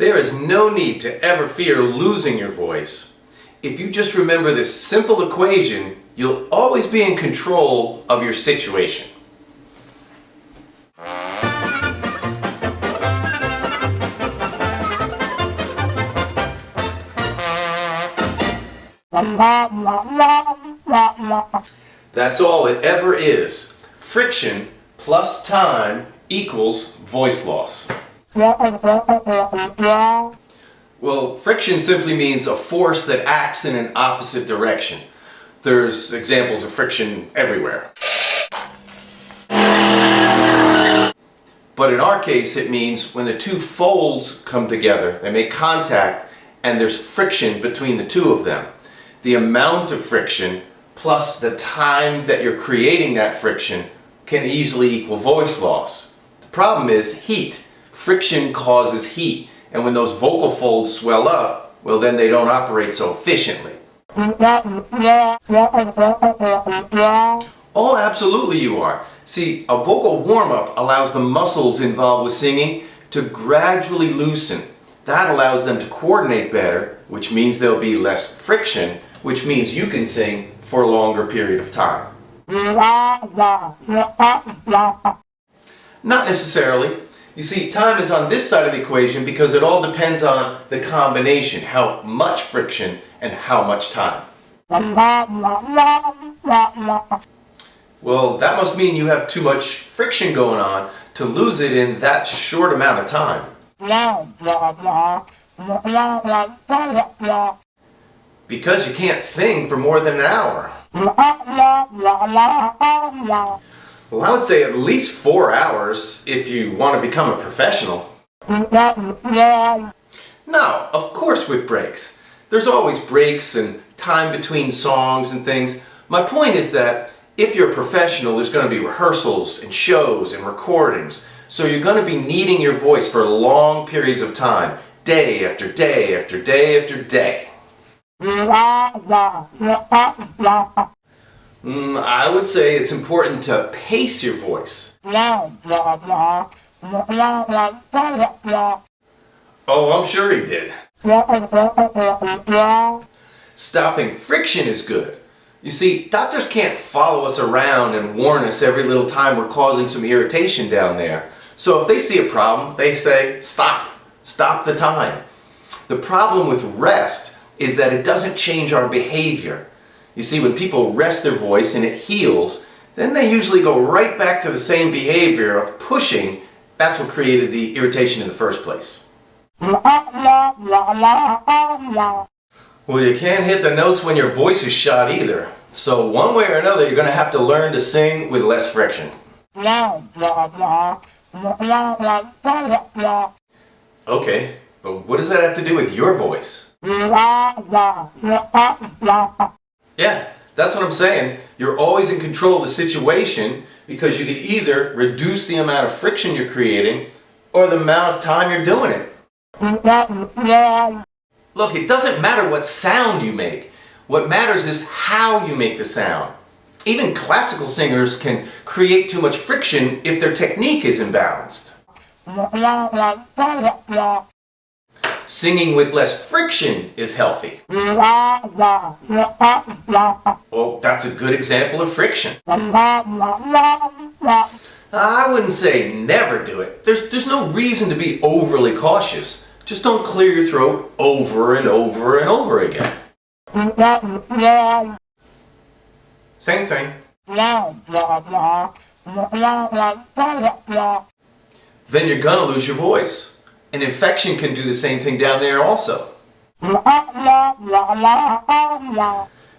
There is no need to ever fear losing your voice. If you just remember this simple equation, you'll always be in control of your situation. That's all it ever is. Friction plus time equals voice loss. Well, friction simply means a force that acts in an opposite direction. There's examples of friction everywhere. But in our case, it means when the two folds come together, they make contact, and there's friction between the two of them. The amount of friction plus the time that you're creating that friction can easily equal voice loss. The problem is heat. Friction causes heat, and when those vocal folds swell up, well, then they don't operate so efficiently. Oh, absolutely you are. See, a vocal warm-up allows the muscles involved with singing to gradually loosen. That allows them to coordinate better, which means there'll be less friction, which means you can sing for a longer period of time. Not necessarily. You see, time is on this side of the equation because it all depends on the combination, how much friction and how much time. Well, that must mean you have too much friction going on to lose it in that short amount of time. Because you can't sing for more than an hour. Well, I would say at least 4 hours if you want to become a professional. No, of course with breaks. There's always breaks and time between songs and things. My point is that if you're a professional, there's going to be rehearsals and shows and recordings. So you're going to be needing your voice for long periods of time, day after day after day after day. I would say it's important to pace your voice. Oh, I'm sure he did. Stopping friction is good. You see, doctors can't follow us around and warn us every little time we're causing some irritation down there. So if they see a problem, they say, stop. Stop the time. The problem with rest is that it doesn't change our behavior. You see, when people rest their voice and it heals, then they usually go right back to the same behavior of pushing. That's what created the irritation in the first place. Well, you can't hit the notes when your voice is shot either. So one way or another, you're going to have to learn to sing with less friction. Okay, but what does that have to do with your voice? Yeah, that's what I'm saying. You're always in control of the situation because you can either reduce the amount of friction you're creating or the amount of time you're doing it. Look, it doesn't matter what sound you make. What matters is how you make the sound. Even classical singers can create too much friction if their technique is imbalanced. Singing with less friction is healthy. Well, that's a good example of friction. I wouldn't say never do it. There's no reason to be overly cautious. Just don't clear your throat over and over and over again. Same thing. Then you're gonna lose your voice. An infection can do the same thing down there also.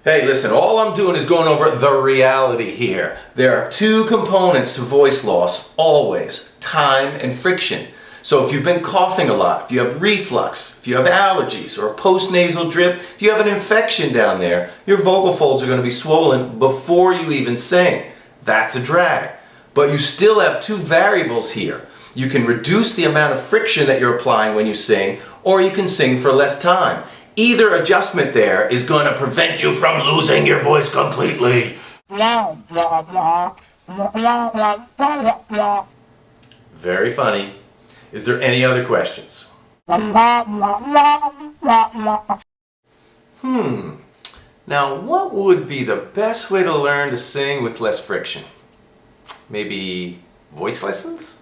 Hey, listen, all I'm doing is going over the reality here. There are two components to voice loss, always, time and friction. So if you've been coughing a lot, if you have reflux, if you have allergies or a postnasal drip, if you have an infection down there, your vocal folds are going to be swollen before you even sing. That's a drag. But you still have two variables here. You can reduce the amount of friction that you're applying when you sing, or you can sing for less time. Either adjustment there is going to prevent you from losing your voice completely. Very funny. Is there any other questions? Now, what would be the best way to learn to sing with less friction? Maybe voice lessons?